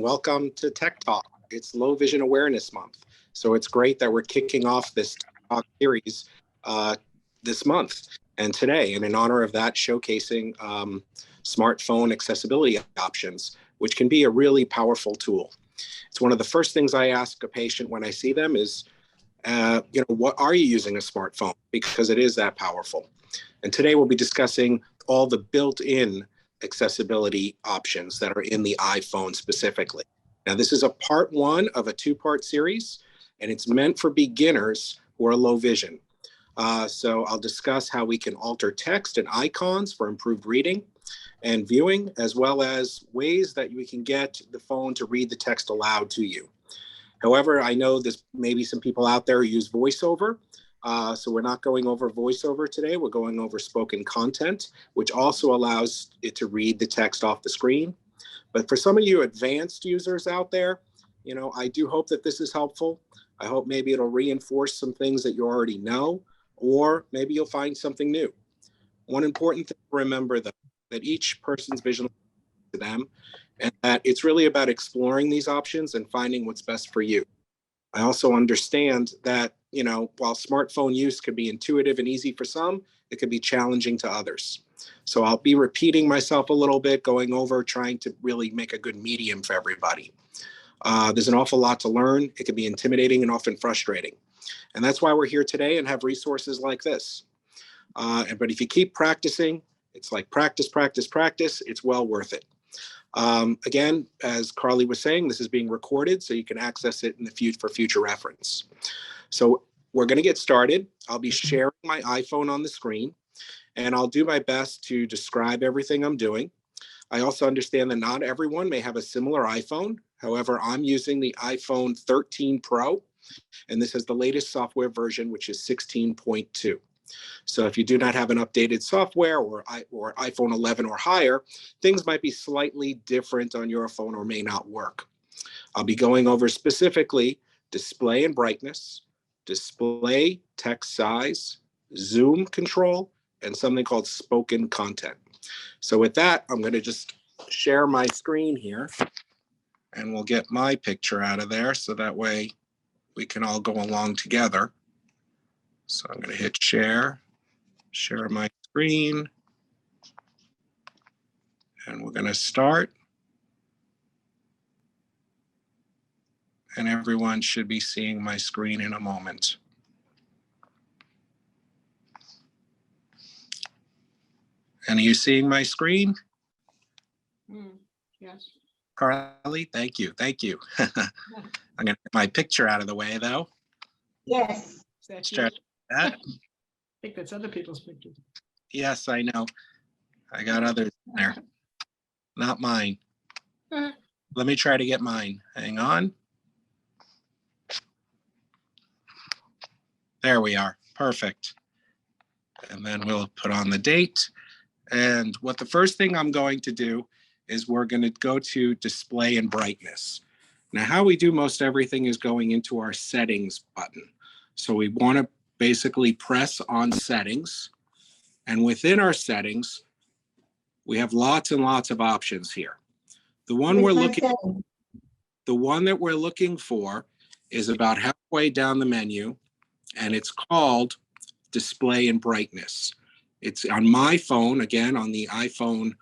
welcome to Tech Talk. It's Low Vision Awareness Month. So it's great that we're kicking off this talk series this month and today, and in honor of that, showcasing smartphone accessibility options, which can be a really powerful tool. It's one of the first things I ask a patient when I see them is, what are you using a smartphone? Because it is that powerful. And today we'll be discussing all the built-in accessibility options that are in the iPhone specifically. Now, this is a part one of a two-part series, and it's meant for beginners who are low vision. So I'll discuss how we can alter text and icons for improved reading and viewing, as well as ways that we can get the phone to read the text aloud to you. However, I know there's maybe some people out there who use voiceover. So we're not going over voiceover today. We're going over spoken content, which also allows it to read the text off the screen. But for some of you advanced users out there, I do hope that this is helpful. I hope maybe it'll reinforce some things that you already know, or maybe you'll find something new. One important thing to remember, though, that each person's vision is to them, and that it's really about exploring these options and finding what's best for you. I also understand that, while smartphone use could be intuitive and easy for some, it could be challenging to others. So I'll be repeating myself a little bit, going over, trying to really make a good medium for everybody. There's an awful lot to learn. It can be intimidating and often frustrating. And that's why we're here today and have resources like this. But if you keep practicing, it's like practice, practice, practice. It's well worth it. Again, as Carly was saying, this is being recorded, so you can access it in the for future reference. So we're going to get started. I'll be sharing my iPhone on the screen, and I'll do my best to describe everything I'm doing. I also understand that not everyone may have a similar iPhone. However, I'm using the iPhone 13 Pro, and this is the latest software version, which is 16.2. So if you do not have an updated software or iPhone 11 or higher, things might be slightly different on your phone or may not work. I'll be going over specifically display and brightness, display text size, zoom control, and something called spoken content. So with that, I'm going to just share my screen here, and we'll get my picture out of there so that way we can all go along together. So I'm going to hit share my screen, and we're going to start. And everyone should be seeing my screen in a moment. And are you seeing my screen? Yes. Carly, thank you. I'm going to get my picture out of the way, though. Yes. Let's try that. I think that's other people's pictures. Yes, I know. I got others in there. Not mine. Let me try to get mine. Hang on. There we are. Perfect. And then we'll put on the date. And what the first thing I'm going to do is we're going to go to display and brightness. Now, how we do most everything is going into our settings button. So we want to basically press on settings. And within our settings, we have lots and lots of options here. The one that we're looking for is about halfway down the menu, and it's called display and brightness. It's on my phone, again, on the iPhone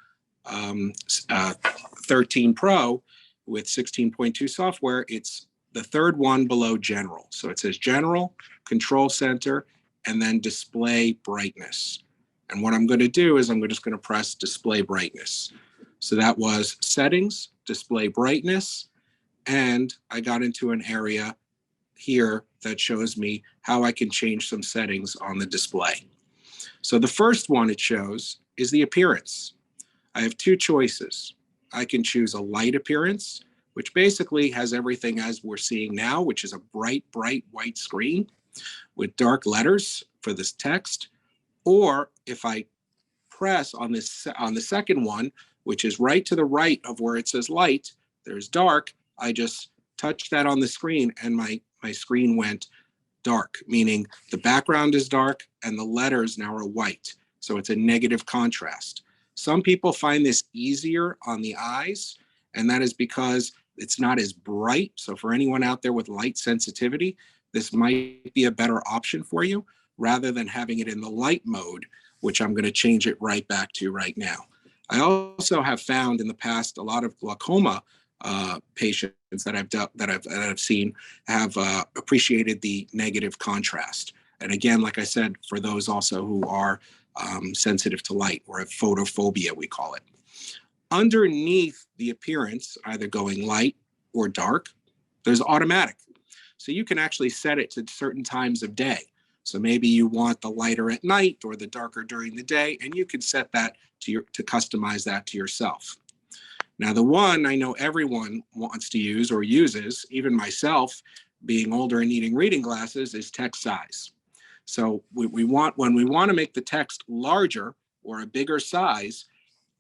13 Pro with 16.2 software. It's the third one below general. So it says general, control center, and then display brightness. And what I'm going to do is I'm just going to press display brightness. So that was settings, display brightness, and I got into an area here that shows me how I can change some settings on the display. So the first one it shows is the appearance. I have two choices. I can choose a light appearance, which basically has everything as we're seeing now, which is a bright white screen with dark letters for this text. Or if I press on the second one, which is right to the right of where it says light, there's dark, I just touch that on the screen and my screen went dark, meaning the background is dark and the letters now are white. So it's a negative contrast. Some people find this easier on the eyes, and that is because It's not as bright. So for anyone out there with light sensitivity, this might be a better option for you rather than having it in the light mode, which I'm going to change it right back to right now. I also have found in the past a lot of glaucoma patients that I've seen have appreciated the negative contrast. And again, like I said, for those also who are sensitive to light, or have photophobia, we call it. Underneath the appearance, either going light or dark, there's automatic. So you can actually set it to certain times of day. So maybe you want the lighter at night or the darker during the day, and you can set that to customize that to yourself. Now, the one I know everyone wants to use or uses, even myself, being older and needing reading glasses, is text size. So when we want to make the text larger or a bigger size,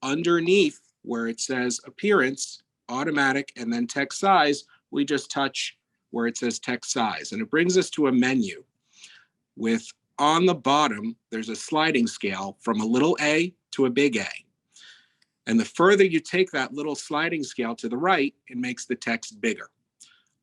underneath where it says appearance, automatic, and then text size, we just touch where it says text size. And it brings us to a menu with, on the bottom, there's a sliding scale from a little a to a big A. And the further you take that little sliding scale to the right, it makes the text bigger.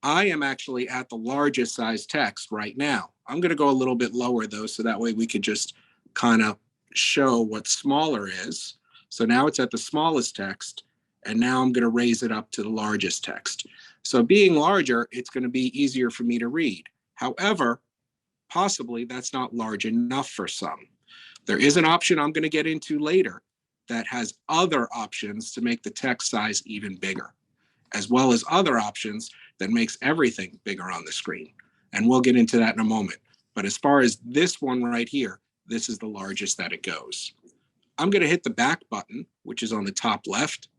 I am actually at the largest size text right now. I'm going to go a little bit lower though, so that way we could just kind of show what smaller is. So now it's at the smallest text, and now I'm going to raise it up to the largest text. So being larger, it's going to be easier for me to read. However, possibly that's not large enough for some. There is an option I'm going to get into later that has other options to make the text size even bigger, as well as other options that makes everything bigger on the screen. And we'll get into that in a moment. But as far as this one right here, this is the largest that it goes. I'm going to hit the back button, which is on the top left,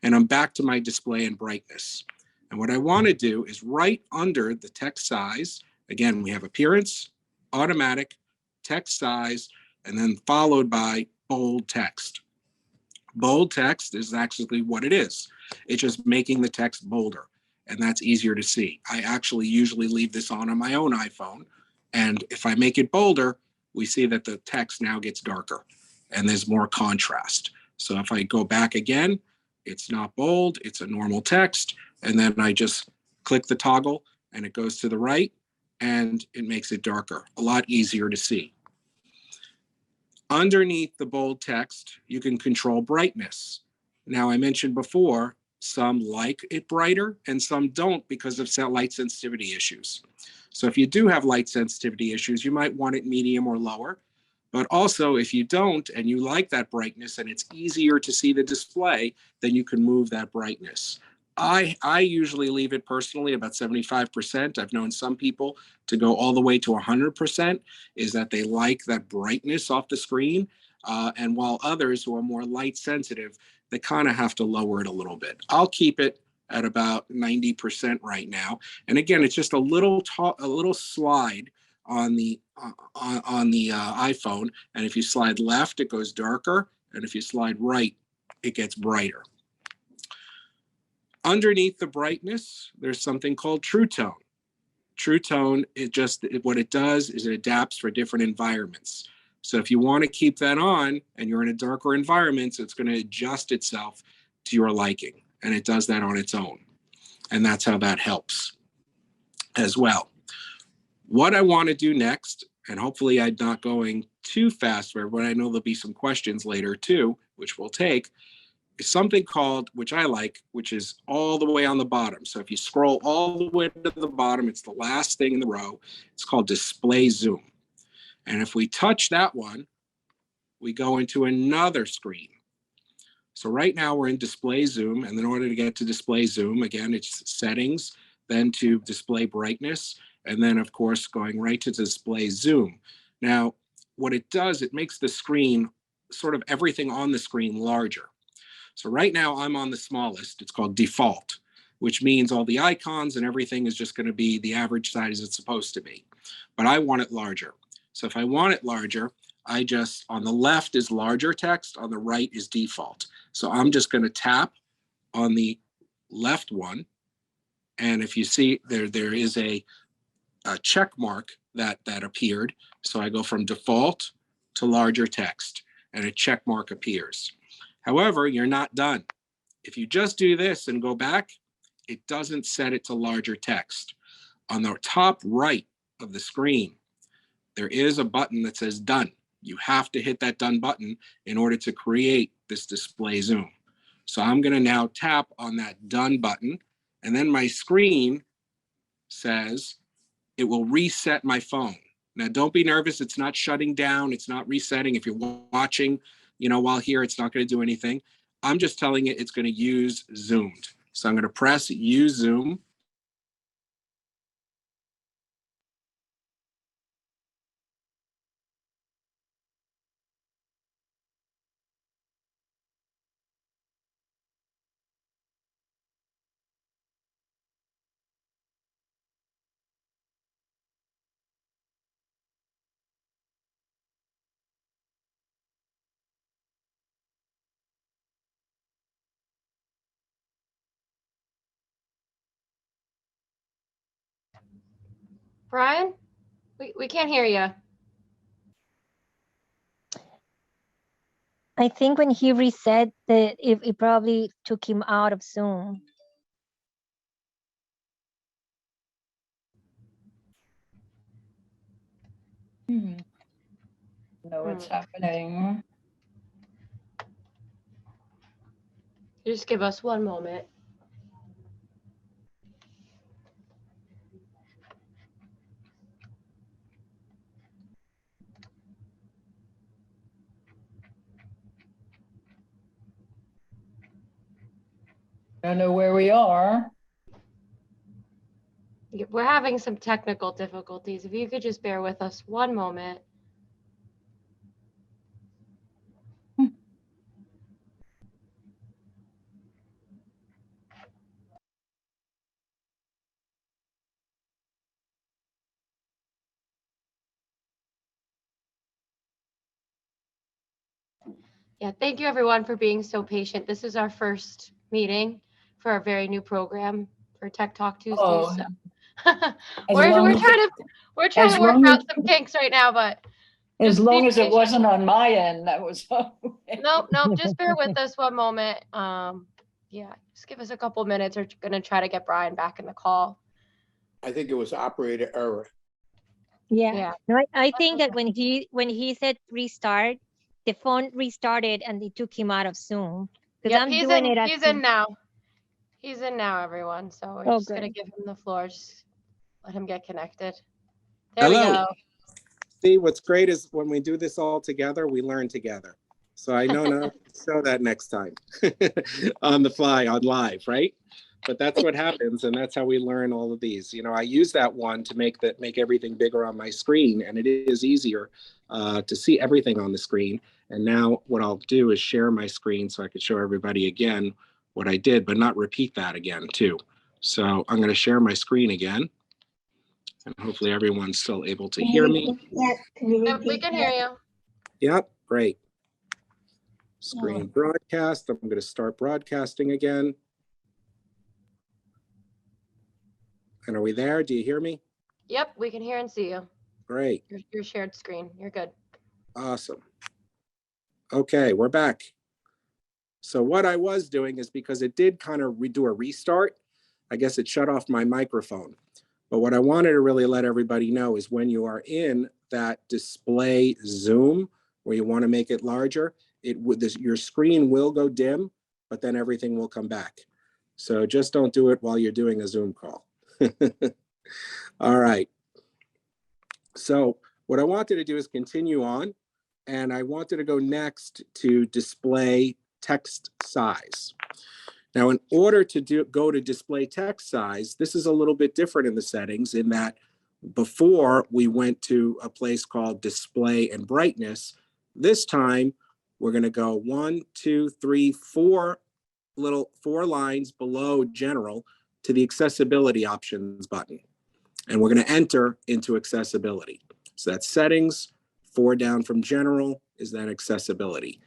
and I'm back to my display and brightness. And what I want to do is right under the text size, again, we have appearance, automatic, text size, and then followed by bold text. Bold text is actually what it is. It's just making the text bolder, and that's easier to see. I actually usually leave this on my own iPhone, and if I make it bolder, we see that the text now gets darker and there's more contrast. So if I go back again, it's not bold, it's a normal text, and then I just click the toggle and it goes to the right and it makes it darker, a lot easier to see. Underneath the bold text, you can control brightness. Now, I mentioned before, some like it brighter and some don't because of light sensitivity issues. So if you do have light sensitivity issues, you might want it medium or lower. But also, if you don't and you like that brightness and it's easier to see the display, then you can move that brightness. I usually leave it personally about 75%. I've known some people to go all the way to 100%, is that they like that brightness off the screen. And while others who are more light sensitive, they kind of have to lower it a little bit. I'll keep it at about 90% right now. And again, it's just a little slide on the iPhone. And if you slide left, it goes darker. And if you slide right, it gets brighter. Underneath the brightness, there's something called True Tone. True Tone, what it does is it adapts for different environments. So if you want to keep that on and you're in a darker environment, it's going to adjust itself to your liking. And it does that on its own. And that's how that helps as well. What I want to do next, and hopefully I'm not going too fast for everyone, I know there'll be some questions later too, which we'll take, is something called, which I like, which is all the way on the bottom. So if you scroll all the way to the bottom, it's the last thing in the row. It's called display zoom. And if we touch that one, we go into another screen. So right now we're in display zoom. And in order to get to display zoom, again, it's settings, then to display brightness, and then of course, going right to display zoom. Now, what it does, it makes the screen, sort of everything on the screen larger. So right now I'm on the smallest, it's called default, which means all the icons and everything is just going to be the average size it's supposed to be. But I want it larger. So if I want it larger, on the left is larger text, on the right is default. So I'm just going to tap on the left one. And if you see there is a check mark that appeared. So I go from default to larger text and a check mark appears. However, you're not done. If you just do this and go back, it doesn't set it to larger text. On the top right of the screen, there is a button that says done. You have to hit that done button in order to create this display zoom. So I'm going to now tap on that done button, and then my screen says it will reset my phone. Now, don't be nervous. It's not shutting down. It's not resetting. If you're watching, while here, it's not going to do anything. I'm just telling it it's going to use zoomed. So I'm going to press use zoom. Brian, we can't hear you. I think when he reset, it probably took him out of Zoom. No, what's happening? Just give us one moment. Don't know where we are. We're having some technical difficulties. If you could just bear with us one moment. Yeah, thank you everyone for being so patient. This is our first meeting for our very new program for Tech Talk Tuesdays. Oh, So. as long we're as trying as to work long out as- some kinks right now, but as just long be as it patient. wasn't on my end, that was okay. Nope, just bear with us one moment. Yeah, just give us a couple minutes. We're gonna try to get Brian back in the call. I think it was operator error. Yeah. No, I think that when he said restart, the phone restarted and it took him out of Zoom. Because Yep, I'm he's doing in. it. He's in now. He's in now, everyone. So we're just gonna great. give him the floor. Just let him get connected. There Hello. we go. See, what's great is when we do this all together, we learn together. So I know now show that next time on the fly, on live, right? But that's what happens, and that's how we learn all of these. I use that one to make everything bigger on my screen, and it is easier to see everything on the screen. And now what I'll do is share my screen so I can show everybody again what I did, but not repeat that again too. So I'm going to share my screen again, and hopefully everyone's still able to hear me. Yep, we can hear you. Yep, great. Screen broadcast. I'm going to start broadcasting again. And are we there? Do you hear me? Yep, we can hear and see you. Great. Your shared screen. You're good. Awesome. Okay, we're back. So what I was doing is because it did kind of do a restart, I guess it shut off my microphone. But what I wanted to really let everybody know is when you are in that display zoom, where you want to make it larger, your screen will go dim, but then everything will come back. So just don't do it while you're doing a Zoom call. All right. So what I wanted to do is continue on, and I wanted to go next to display text size. Now, in order to go to display text size, this is a little bit different in the settings in that before we went to a place called display and brightness. This time we're going to go 1, 2, 3, 4 lines below general to the accessibility options button. And we're going to enter into accessibility. So that's settings, 4 down from general is then accessibility.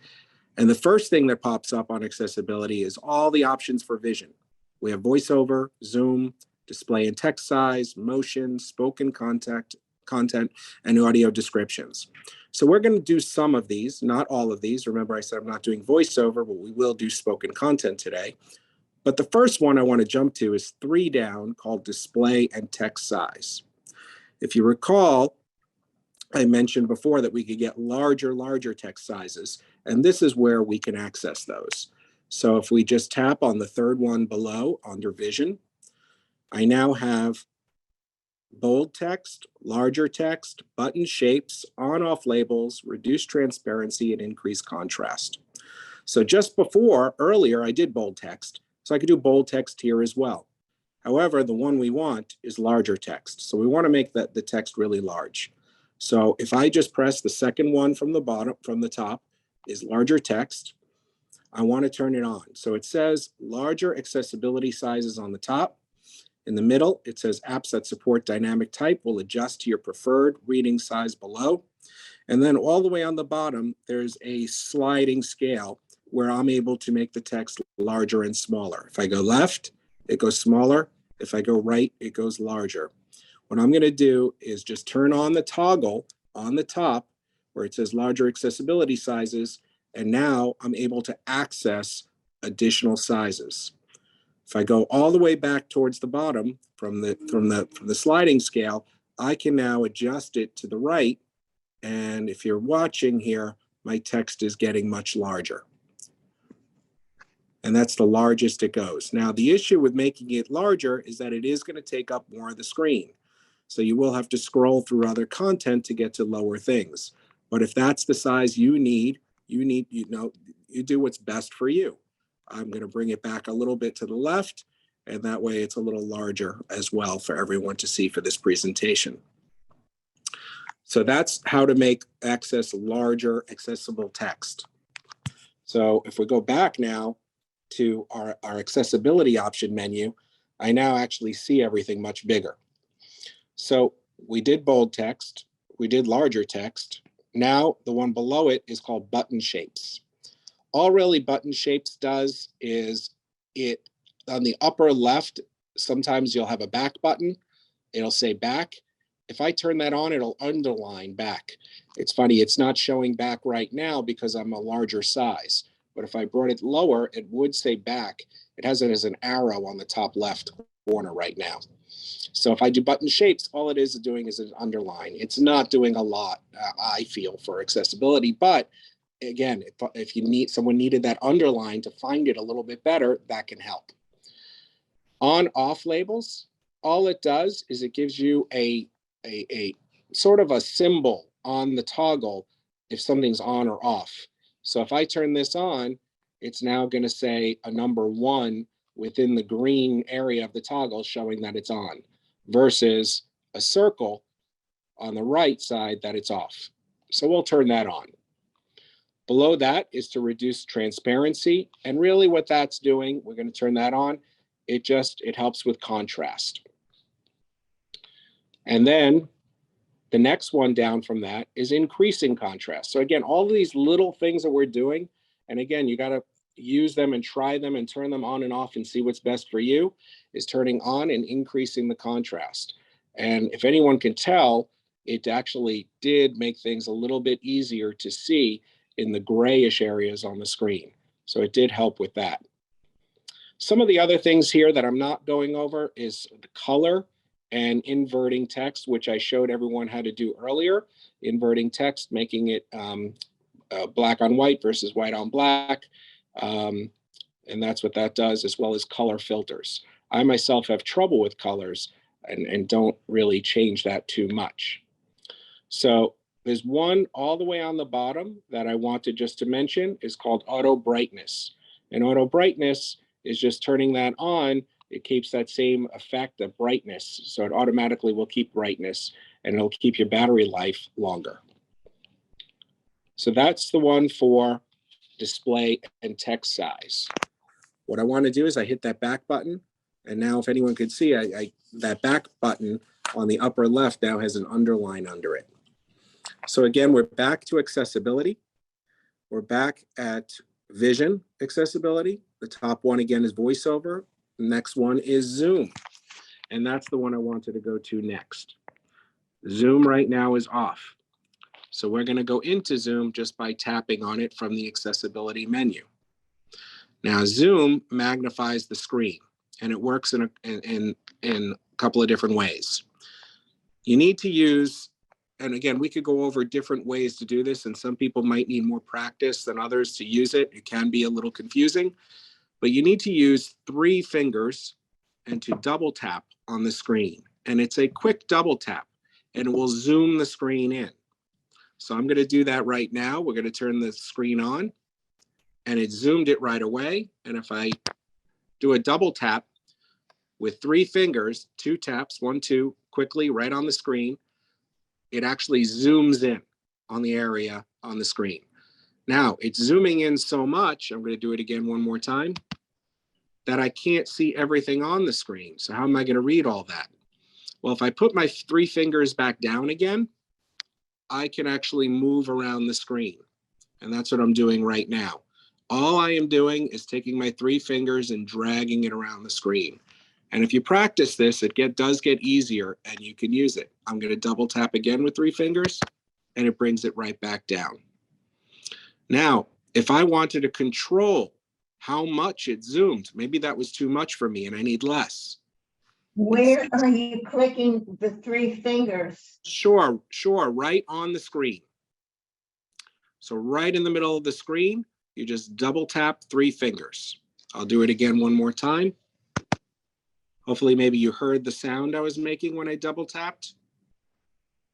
And the first thing that pops up on accessibility is all the options for vision. We have voiceover, zoom, display and text size, motion, spoken content, and audio descriptions. So we're going to do some of these, not all of these. Remember, I said I'm not doing voiceover, but we will do spoken content today. But the first one I want to jump to is 3 down, called display and text size. If you recall, I mentioned before that we could get larger text sizes, and this is where we can access those. So if we just tap on the third one below under vision, I now have bold text, larger text, button shapes, on-off labels, reduced transparency, and increased contrast. So just before, earlier, I did bold text, so I could do bold text here as well. However, the one we want is larger text. So we want to make the text really large. So if I just press the second one from the bottom, from the top, is larger text, I want to turn it on. So it says larger accessibility sizes on the top. In the middle, it says apps that support dynamic type will adjust to your preferred reading size below. And then all the way on the bottom, there's a sliding scale where I'm able to make the text larger and smaller. If I go left, it goes smaller. If I go right, it goes larger. What I'm going to do is just turn on the toggle on the top where it says larger accessibility sizes, and now I'm able to access additional sizes. If I go all the way back towards the bottom from the sliding scale, I can now adjust it to the right. And if you're watching here, my text is getting much larger. And that's the largest it goes. Now, the issue with making it larger is that it is going to take up more of the screen. So you will have to scroll through other content to get to lower things. But if that's the size you need, you do what's best for you. I'm going to bring it back a little bit to the left, and that way it's a little larger as well for everyone to see for this presentation. So that's how to make access larger accessible text. So if we go back now to our accessibility option menu, I now actually see everything much bigger. So we did bold text, we did larger text. Now the one below it is called button shapes. All really button shapes does is it on the upper left, sometimes you'll have a back button. It'll say back. If I turn that on, it'll underline back. It's funny, it's not showing back right now because I'm a larger size. But if I brought it lower, it would say back. It has it as an arrow on the top left corner right now. So if I do button shapes, all it is doing is an underline. It's not doing a lot, I feel, for accessibility. But again, if someone needed that underline to find it a little bit better, that can help. On/off labels, all it does is it gives you a sort of a symbol on the toggle if something's on or off. So if I turn this on, it's now going to say a number 1 within the green area of the toggle showing that it's on, versus a circle on the right side that it's off. So we'll turn that on. Below that is to reduce transparency. And really what that's doing, we're going to turn that on. It helps with contrast. And then the next one down from that is increasing contrast. So again, all of these little things that we're doing, and again, you got to use them and try them and turn them on and off and see what's best for you, is turning on and increasing the contrast. And if anyone can tell, it actually did make things a little bit easier to see in the grayish areas on the screen. So it did help with that. Some of the other things here that I'm not going over is the color and inverting text, which I showed everyone how to do earlier. Inverting text, making it black on white versus white on black. And that's what that does, as well as color filters. I myself have trouble with colors and don't really change that too much. So there's one all the way on the bottom that I wanted just to mention, is called auto brightness. And auto brightness is just turning that on. It keeps that same effect of brightness. So it automatically will keep brightness, and it'll keep your battery life longer. So that's the one for display and text size. What I want to do is I hit that back button. And now if anyone could see, that back button on the upper left now has an underline under it. So again, we're back to accessibility. We're back at vision accessibility. The top one again is voiceover. The next one is Zoom. And that's the one I wanted to go to next. Zoom right now is off. So we're going to go into Zoom just by tapping on it from the accessibility menu. Now, Zoom magnifies the screen, and it works in a couple of different ways. You need to use, and again, we could go over different ways to do this, and some people might need more practice than others to use it. It can be a little confusing, but you need to use 3 fingers and to double tap on the screen. And it's a quick double tap, and it will zoom the screen in. So I'm going to do that right now. We're going to turn the screen on, and it zoomed it right away. And if I do a double tap with 3 fingers, 2 taps, 1, 2, quickly right on the screen, it actually zooms in on the area on the screen. Now, it's zooming in so much, I'm going to do it again one more time, that I can't see everything on the screen. So how am I going to read all that? Well, if I put my 3 fingers back down again, I can actually move around the screen. And that's what I'm doing right now. All I am doing is taking my 3 fingers and dragging it around the screen. And if you practice this, it does get easier and you can use it. I'm going to double tap again with 3 fingers, and it brings it right back down. Now, if I wanted to control how much it zoomed, maybe that was too much for me and I need less. Where are you clicking the 3 fingers? Sure, right on the screen. So right in the middle of the screen, you just double tap 3 fingers. I'll do it again one more time. Hopefully maybe you heard the sound I was making when I double tapped.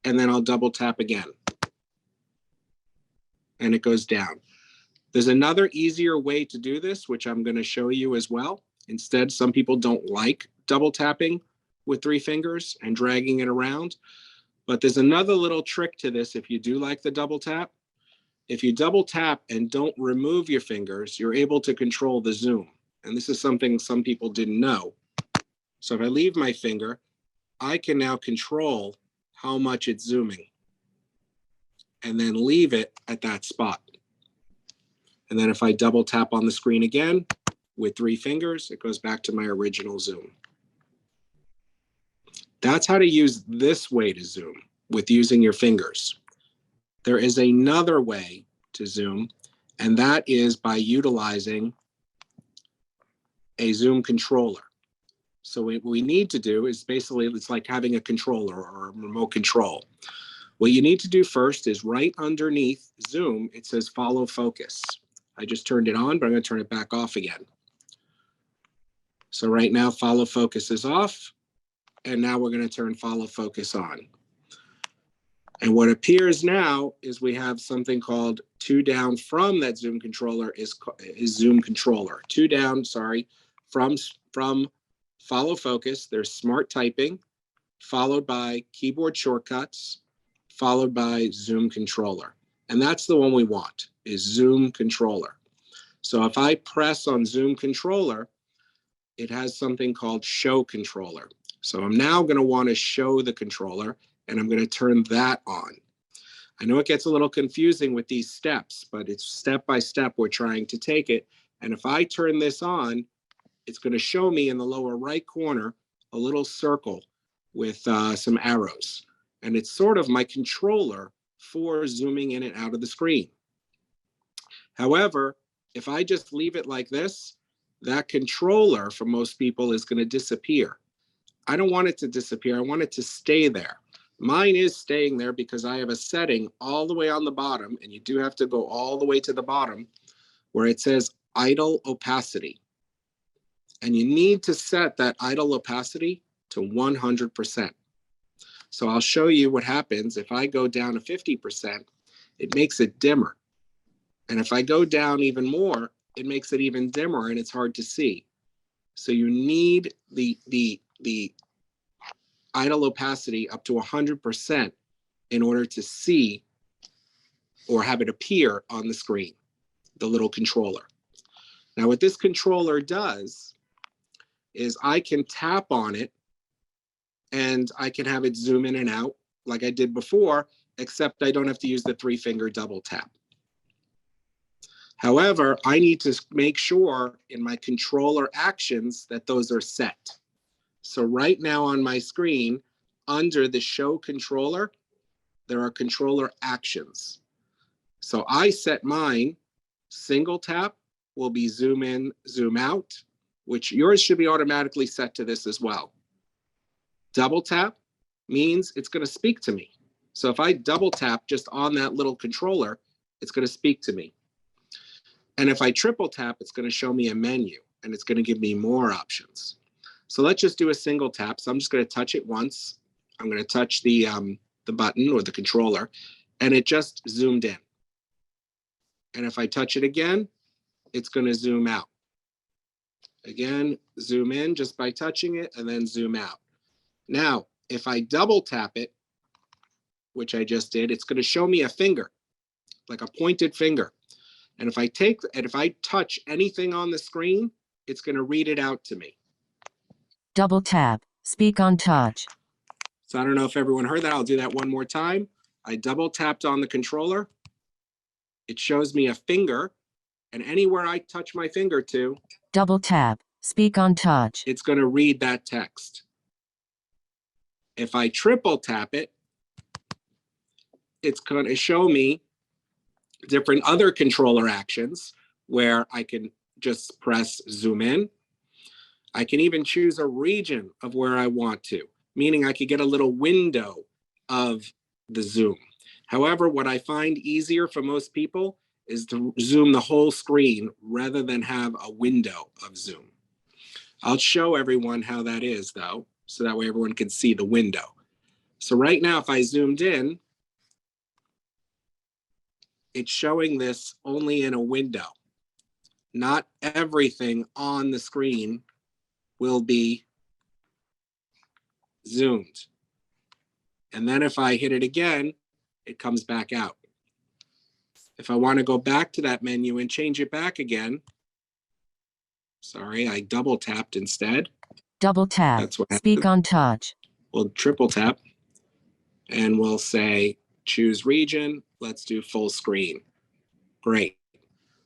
And then I'll double tap again. And it goes down. There's another easier way to do this, which I'm going to show you as well. Instead, some people don't like double tapping with 3 fingers and dragging it around. But there's another little trick to this if you do like the double tap. If you double tap and don't remove your fingers, you're able to control the zoom. And this is something some people didn't know. So if I leave my finger, I can now control how much it's zooming and then leave it at that spot. And then if I double tap on the screen again with 3 fingers, it goes back to my original zoom. That's how to use this way to zoom with using your fingers. There is another way to zoom, and that is by utilizing a zoom controller. So what we need to do is basically, it's like having a controller or a remote control. What you need to do first is right underneath zoom, it says follow focus. I just turned it on, but I'm going to turn it back off again. So right now, follow focus is off. And now we're going to turn follow focus on. And what appears now is we have something called 2 down from that zoom controller is zoom controller. 2 down, sorry, from follow focus, there's smart typing, followed by keyboard shortcuts, followed by zoom controller. And that's the one we want, is zoom controller. So if I press on zoom controller, it has something called show controller. So I'm now going to want to show the controller, and I'm going to turn that on. I know it gets a little confusing with these steps, but it's step by step we're trying to take it. And if I turn this on, it's going to show me in the lower right corner a little circle with some arrows. And it's sort of my controller for zooming in and out of the screen. However, if I just leave it like this, that controller for most people is going to disappear. I don't want it to disappear. I want it to stay there. Mine is staying there because I have a setting all the way on the bottom, and you do have to go all the way to the bottom where it says idle opacity. And you need to set that idle opacity to 100%. So I'll show you what happens if I go down to 50%, it makes it dimmer. And if I go down even more, it makes it even dimmer and it's hard to see. So you need the idle opacity up to 100% in order to see or have it appear on the screen, the little controller. Now what this controller does is I can tap on it and I can have it zoom in and out like I did before, except I don't have to use the 3-finger double tap. However, I need to make sure in my controller actions that those are set. So right now on my screen, under the show controller, there are controller actions. So I set mine single tap will be zoom in, zoom out, which yours should be automatically set to this as well. Double tap means it's going to speak to me. So if I double tap just on that little controller, it's going to speak to me. And if I triple tap, it's going to show me a menu and it's going to give me more options. So let's just do a single tap. So I'm just going to touch it once. I'm going to touch the button or the controller, and it just zoomed in. And if I touch it again, it's going to zoom out. Again, zoom in just by touching it and then zoom out. Now, if I double tap it, which I just did, it's going to show me a finger, like a pointed finger. And if I touch anything on the screen, it's going to read it out to me. Double tap, speak on touch. So I don't know if everyone heard that. I'll do that one more time. I double tapped on the controller. It shows me a finger, and anywhere I touch my finger to, Double tap, speak on touch. it's going to read that text. If I triple tap it, it's going to show me different other controller actions where I can just press zoom in. I can even choose a region of where I want to, meaning I could get a little window of the zoom. However, what I find easier for most people is to zoom the whole screen rather than have a window of zoom. I'll show everyone how that is though, so that way everyone can see the window. So right now, if I zoomed in, it's showing this only in a window. Not everything on the screen will be zoomed. And then if I hit it again, it comes back out. If I want to go back to that menu and change it back again, sorry, I double tapped instead. Double tap, That's what speak happened. on touch. We'll triple tap and we'll say choose region. Let's do full screen. Great.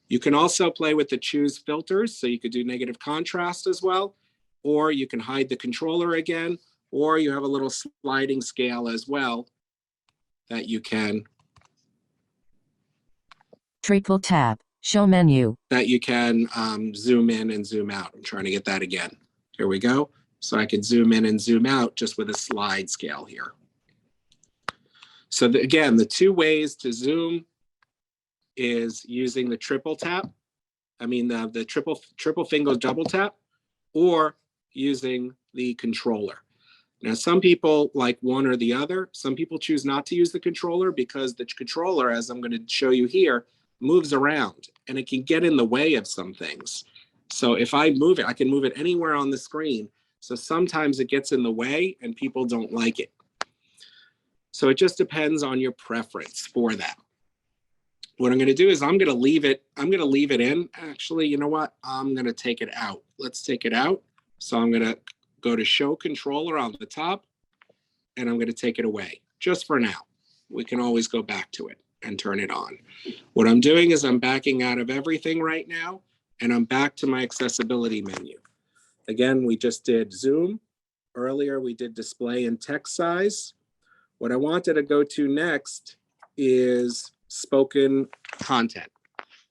You can also play with the choose filters. So you could do negative contrast as well, or you can hide the controller again, or you have a little sliding scale as well that you can Triple tap, show menu. zoom in and zoom out. I'm trying to get that again. Here we go. So I can zoom in and zoom out just with a slide scale here. So again, the two ways to zoom is using the triple tap. I mean, the triple finger double tap, or using the controller. Now, some people like one or the other. Some people choose not to use the controller because the controller, as I'm going to show you here, moves around and it can get in the way of some things. So if I move it, I can move it anywhere on the screen. So sometimes it gets in the way and people don't like it. So it just depends on your preference for that. What I'm going to do is I'm going to leave it in. Actually, you know what? I'm going to take it out. Let's take it out. So I'm going to go to show controller on the top and I'm going to take it away just for now. We can always go back to it and turn it on. What I'm doing is I'm backing out of everything right now and I'm back to my accessibility menu. Again, we just did zoom. Earlier, we did display and text size. What I wanted to go to next is spoken content.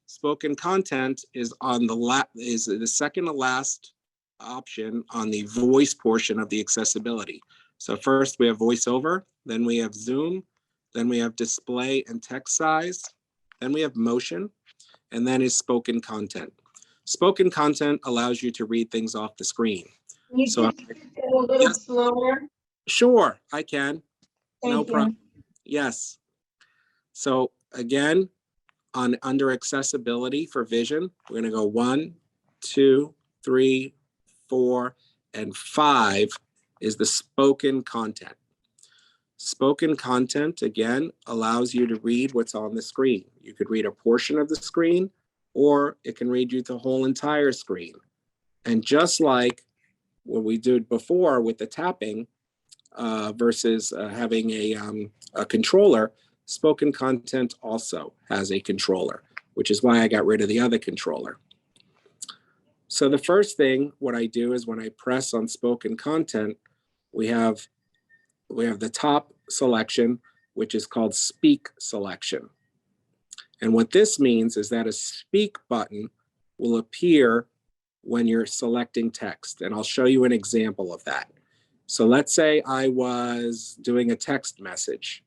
Spoken content is on the second to last option on the voice portion of the accessibility. So first we have voiceover, then we have zoom, then we have display and text size, then we have motion, and then is spoken content. Spoken content allows you to read things off the screen. Can you So just go a little yes. slower? Sure, I can. No Thank you. problem. Yes. So again, under accessibility for vision, we're going to go 1, 2, 3, 4, and 5 is the spoken content. Spoken content, again, allows you to read what's on the screen. You could read a portion of the screen, or it can read you the whole entire screen. And just like what we did before with the tapping versus having a controller, spoken content also has a controller, which is why I got rid of the other controller. So the first thing, what I do is when I press on spoken content, we have the top selection, which is called speak selection. And what this means is that a speak button will appear when you're selecting text. And I'll show you an example of that. So let's say I was doing a text message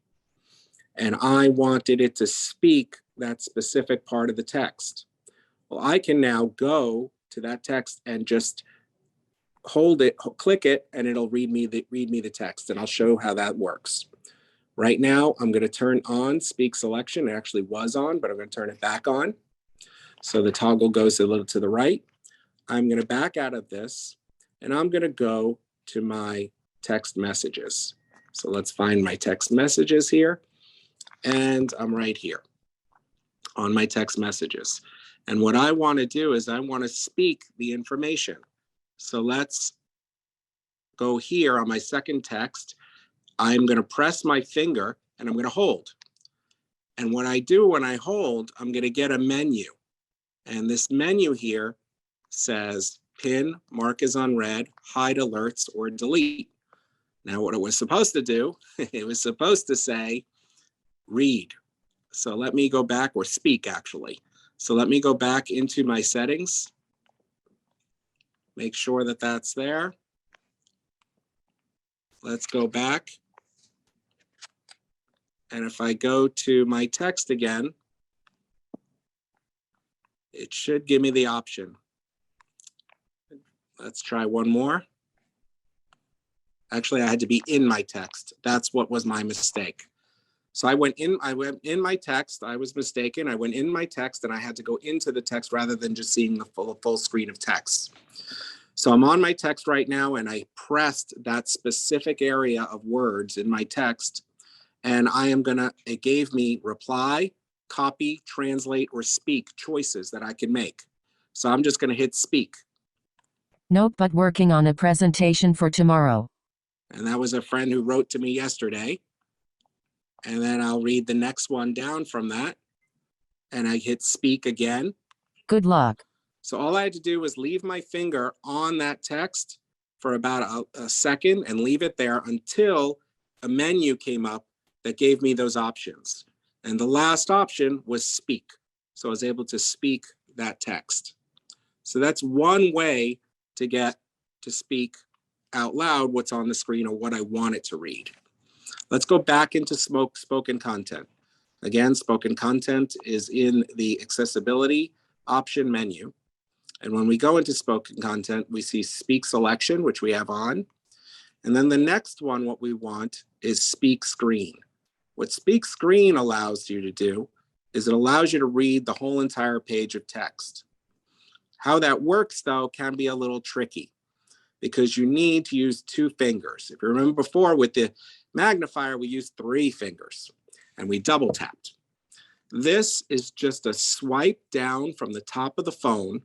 and I wanted it to speak that specific part of the text. Well, I can now go to that text and just hold it, click it, and it'll read me the text. And I'll show how that works. Right now, I'm going to turn on speak selection. It actually was on, but I'm going to turn it back on. So the toggle goes a little to the right. I'm going to back out of this, and I'm going to go to my text messages. So let's find my text messages here. And I'm right here on my text messages. And what I want to do is I want to speak the information. So let's go here on my second text. I'm going to press my finger and I'm going to hold. And what I do when I hold, I'm going to get a menu. And this menu here says pin, mark as unread, hide alerts, or delete. Now, what it was supposed to do, it was supposed to say read. So let me go back, or speak actually. So let me go back into my settings. Make sure that that's there. Let's go back. And if I go to my text again, it should give me the option. Let's try one more. Actually, I had to be in my text. That's what was my mistake. So I went in my text. I was mistaken. I went in my text and I had to go into the text rather than just seeing the full screen of text. So I'm on my text right now and I pressed that specific area of words in my text. And it gave me reply, copy, translate, or speak choices that I can make. So I'm just gonna hit speak. Nope, but working on a presentation for tomorrow. And that was a friend who wrote to me yesterday. And then I'll read the next one down from that. And I hit speak again. Good luck. So all I had to do was leave my finger on that text for about a second and leave it there until a menu came up that gave me those options. And the last option was speak. So I was able to speak that text. So that's one way to get to speak out loud what's on the screen or what I want it to read. Let's go back into spoken content. Again, spoken content is in the accessibility option menu. And when we go into spoken content, we see speak selection, which we have on. And then the next one, what we want is speak screen. What speak screen allows you to do is it allows you to read the whole entire page of text. How that works, though, can be a little tricky because you need to use 2 fingers. If you remember before with the magnifier, we used 3 fingers and we double tapped. This is just a swipe down from the top of the phone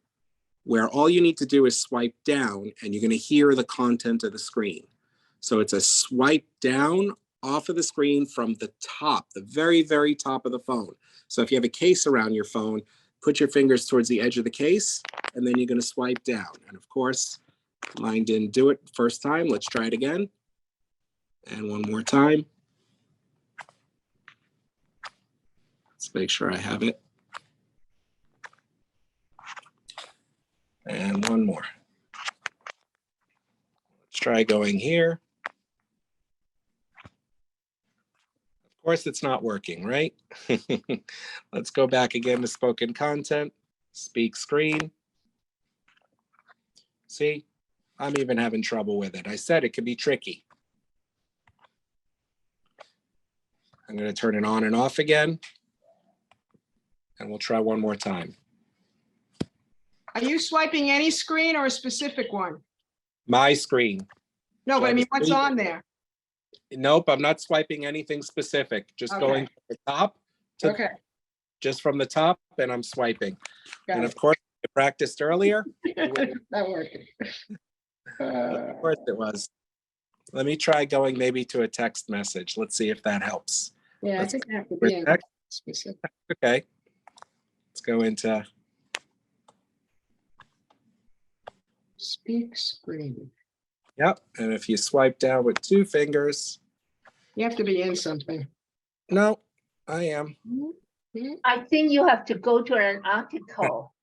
where all you need to do is swipe down and you're going to hear the content of the screen. So it's a swipe down off of the screen from the top, the very, very top of the phone. So if you have a case around your phone, put your fingers towards the edge of the case and then you're going to swipe down. And of course, mine didn't do it first time. Let's try it again. And one more time. Let's make sure I have it. And one more. Let's try going here. Of course, it's not working, right? Let's go back again to spoken content, speak screen. See, I'm even having trouble with it. I said it could be tricky. I'm going to turn it on and off again. And we'll try one more time. Are you swiping any screen or a specific one? My screen. No, but I mean, what's on there? Nope, I'm not swiping anything specific. Just going from the top to just from the top, and I'm swiping. And of course, I practiced earlier. That worked. Of course it was. Let me try going maybe to a text message. Let's see if that helps. Yeah, I think I have to be in specific. Okay. Let's go into Speak screen. Yep. And if you swipe down with 2 fingers. You have to be in something. No, I am. I think you have to go to an article.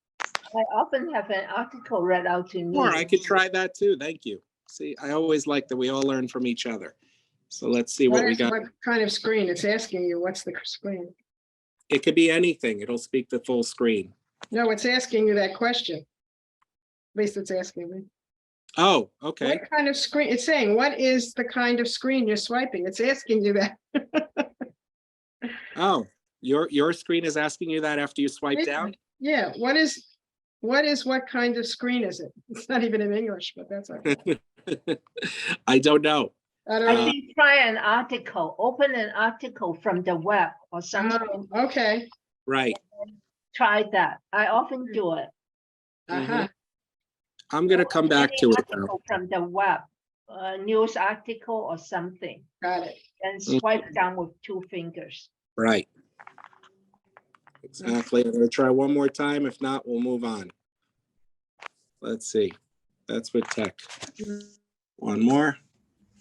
I often have an article read out to me. Or I could try that too. Thank you. See, I always like that we all learn from each other. So let's see what we got. What kind of screen? It's asking you, what's the screen? It could be anything. It'll speak the full screen. No, it's asking you that question. At least it's asking me. Oh, okay. What kind of screen? It's saying, what is the kind of screen you're swiping? It's asking you that. Oh, your screen is asking you that after you swipe Yeah. down? Yeah, what kind of screen is it? It's not even in English, but that's okay. I don't know. I don't I know. think try an article, open an article from the web or something. Oh, okay. Right. Try that. I often do it. Uh-huh. I'm going to come back Any to it though. article from the web, a news article or something, Got it. and swipe down with 2 fingers. Right. Exactly. I'm going to try one more time. If not, we'll move on. Let's see. That's with tech. One more.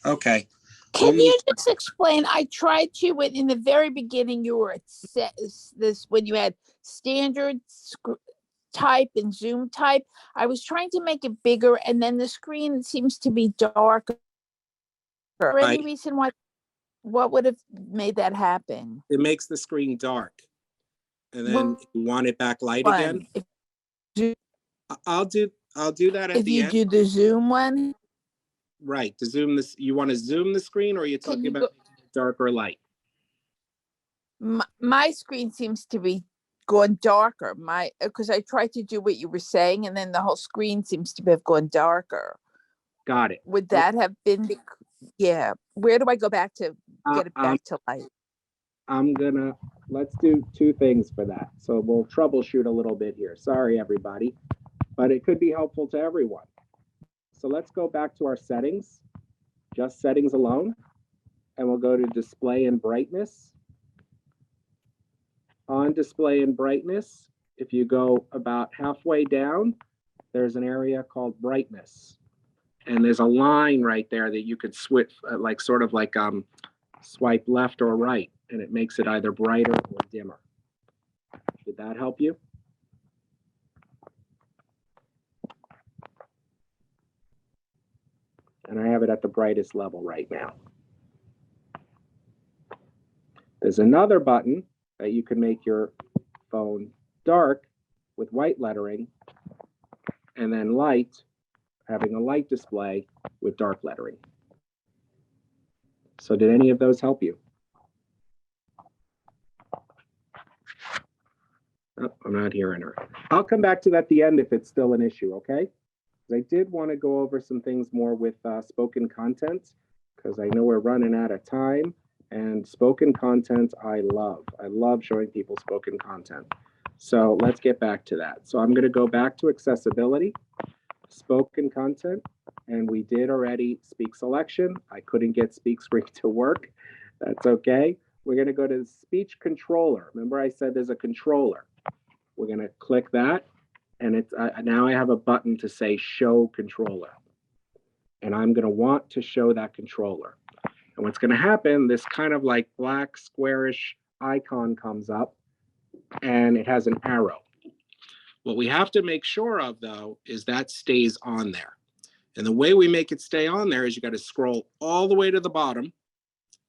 Okay. Can you just explain? I tried to, but in the very beginning, you were at this when you had standard type and zoom type. I was trying to make it bigger, and then the screen seems to be darker. For any reason why? What would have made that happen? It makes the screen dark. And then you want it back light again? I'll do that at the end. If you do the zoom one? Right, to zoom this, you want to zoom the screen, or are you talking about dark or light? My screen seems to be going darker. Because I tried to do what you were saying, and then the whole screen seems to have gone darker. Got it. Would that have been? Yeah. Where do I go back to get it back to light? Let's do 2 things for that. So we'll troubleshoot a little bit here. Sorry, everybody, but it could be helpful to everyone. So let's go back to our settings, just settings alone, and we'll go to display and brightness. On display and brightness, if you go about halfway down, there's an area called brightness. And there's a line right there that you could switch, swipe left or right, and it makes it either brighter or dimmer. Did that help you? And I have it at the brightest level right now. There's another button that you can make your phone dark with white lettering, and then light, having a light display with dark lettering. So did any of those help you? Oh, I'm not hearing her. I'll come back to that at the end if it's still an issue, okay? I did want to go over some things more with spoken content, because I know we're running out of time, and spoken content I love. I love showing people spoken content. So let's get back to that. So I'm going to go back to accessibility, spoken content, and we did already speak selection. I couldn't get speak screen to work. That's okay. We're going to go to the speech controller. Remember I said there's a controller. We're going to click that. And it's now I have a button to say show controller. And I'm going to want to show that controller. And what's going to happen, this kind of like black squarish icon comes up, and it has an arrow. What we have to make sure of, though, is that stays on there. And the way we make it stay on there is you got to scroll all the way to the bottom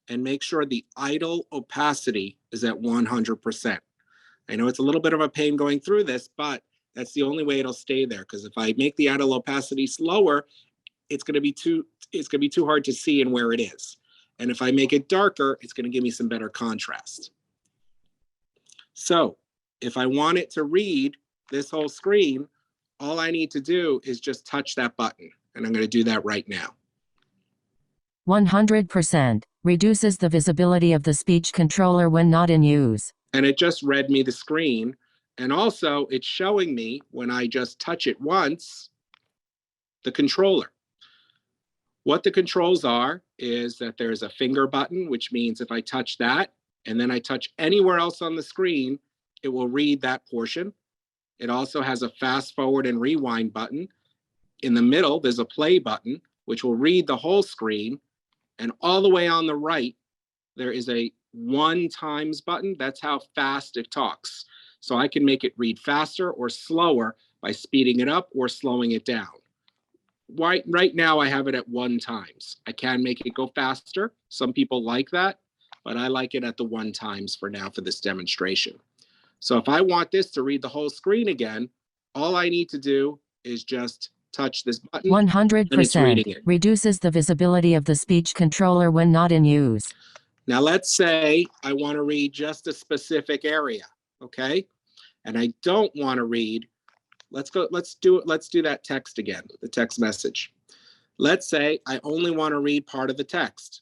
and make sure the idle opacity is at 100%. I know it's a little bit of a pain going through this, but that's the only way it'll stay there. Because if I make the idle opacity slower, it's going to be too hard to see and where it is. And if I make it darker, it's going to give me some better contrast. So if I want it to read this whole screen, all I need to do is just touch that button. And I'm going to do that right now. 100% reduces the visibility of the speech controller when not in use. And it just read me the screen. And also it's showing me when I just touch it once, the controller. What the controls are is that there's a finger button, which means if I touch that and then I touch anywhere else on the screen, it will read that portion. It also has a fast forward and rewind button. In the middle, there's a play button, which will read the whole screen. And all the way on the right, there is a 1 times button. That's how fast it talks. So I can make it read faster or slower by speeding it up or slowing it down. Right now, I have it at 1 times. I can make it go faster. Some people like that, but I like it at the 1 times for now for this demonstration. So if I want this to read the whole screen again, all I need to do is just touch this button. 100% reduces the visibility of the speech controller when not in use. Now let's say I want to read just a specific area, okay? And I don't want to read, let's do that text again, the text message. Let's say I only want to read part of the text.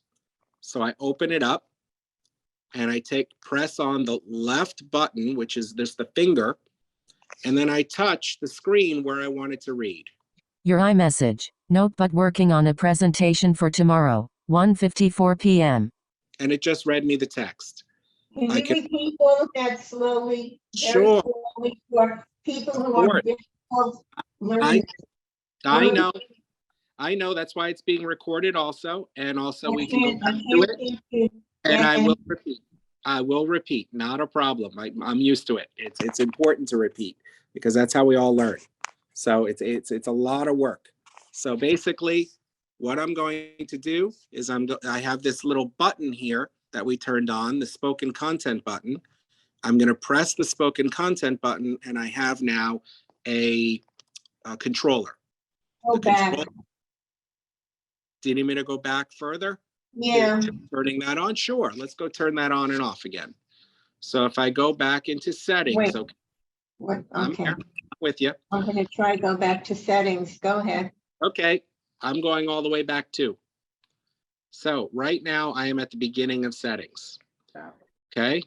So I open it up and I press on the left button, which is just the finger, and then I touch the screen where I want it to read. Your iMessage. Note but working on a presentation for tomorrow, 1:54 p.m. And it just read me the text. Can I you can- repeat all of that slowly? Very Sure. slowly for people who Sure. are difficult learners. I know that's why it's being recorded also, and also we I can go can't- back I to can't it, think you- and I will and- repeat. I will repeat, not a problem. I'm used to it. It's important to repeat because that's how we all learn. So it's a lot of work. So basically, what I'm going to do is I have this little button here that we turned on, the spoken content button. I'm going to press the spoken content button, and I have now a controller. Go The back. control- Do you need me to go back further? Yeah, Turning that on? Sure. Let's go turn that on and off again. So if I go back into settings, Wait. okay, what, I'm okay. here with you. I'm gonna try go back to settings. Go ahead. Okay, I'm going all the way back too. So right now I am at the beginning of settings. Okay.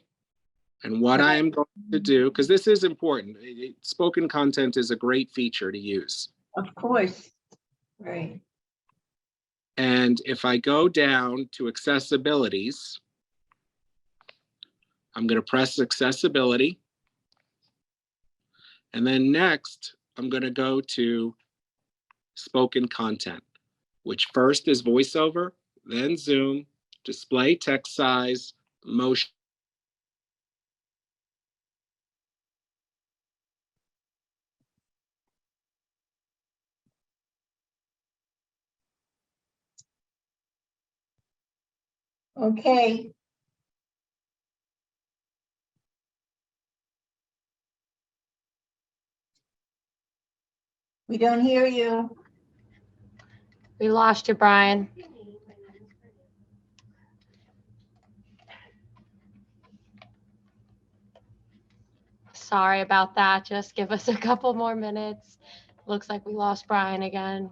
And what I am going to do, because this is important, spoken content is a great feature to use. Of course. Right. And if I go down to accessibilities, I'm going to press accessibility. And then next, I'm going to go to spoken content, which first is voiceover, then Zoom, display text size, motion. Okay. We don't hear you. We lost you, Brian. Sorry about that. Just give us a couple more minutes. Looks like we lost Brian again.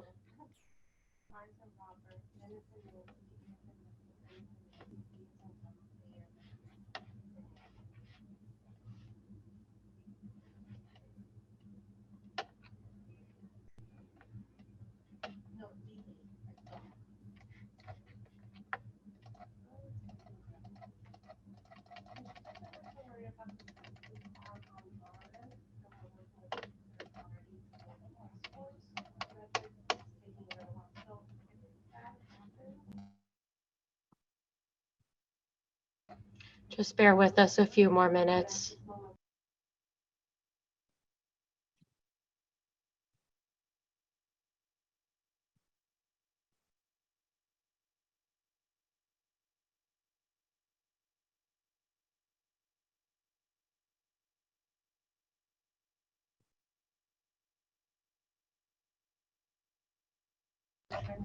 Just bear with us a few more minutes.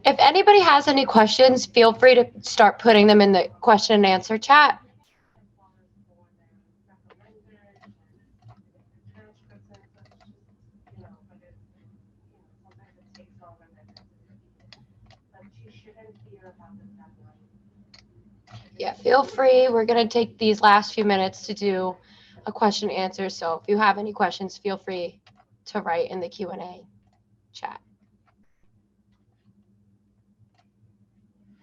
If anybody has any questions, feel free to start putting them in the question and answer chat. Yeah, feel free. We're going to take these last few minutes to do a question and answer. So if you have any questions, feel free to write in the Q&A chat.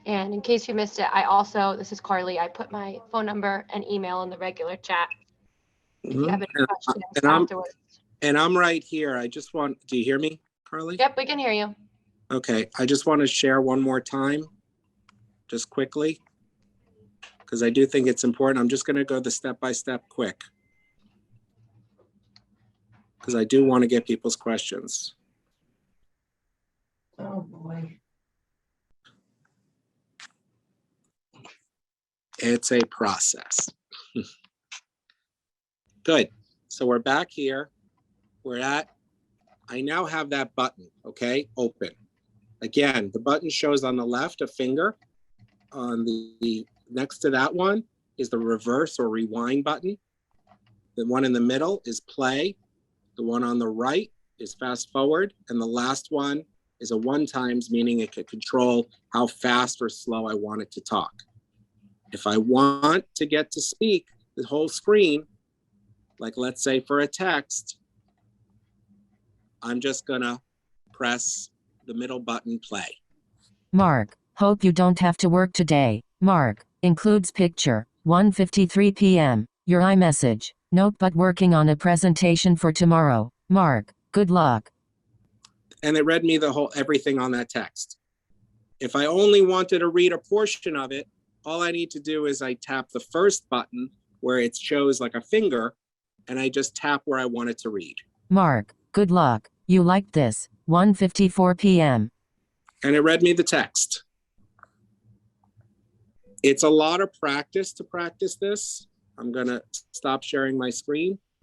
And in case you missed it, this is Carly, I put my phone number and email in the regular chat. If you have any questions afterwards. And I'm right here. Do you hear me, Carly? Yep, we can hear you. Okay, I just want to share one more time, just quickly, because I do think it's important. I'm just going to go the step-by-step quick. because I do want to get people's questions. Oh, boy. It's a process. Good. So we're back here. I now have that button, okay, open. Again, the button shows on the left a finger. On the next to that one is the reverse or rewind button. The one in the middle is play. The one on the right is fast forward. And the last one is a one times, meaning it can control how fast or slow I want it to talk. If I want to get to speak the whole screen, like let's say for a text, I'm just gonna press the middle button, play. Mark, hope you don't have to work today. Mark, includes picture, 1:53 p.m. Your iMessage, note but working on a presentation for tomorrow. Mark, good luck. And it read me everything on that text. If I only wanted to read a portion of it, all I need to do is I tap the first button where it shows like a finger, and I just tap where I want it to read. Mark, good luck. You liked this, 1:54 p.m. And it read me the text. It's a lot of practice to practice this. I'm gonna stop sharing my screen.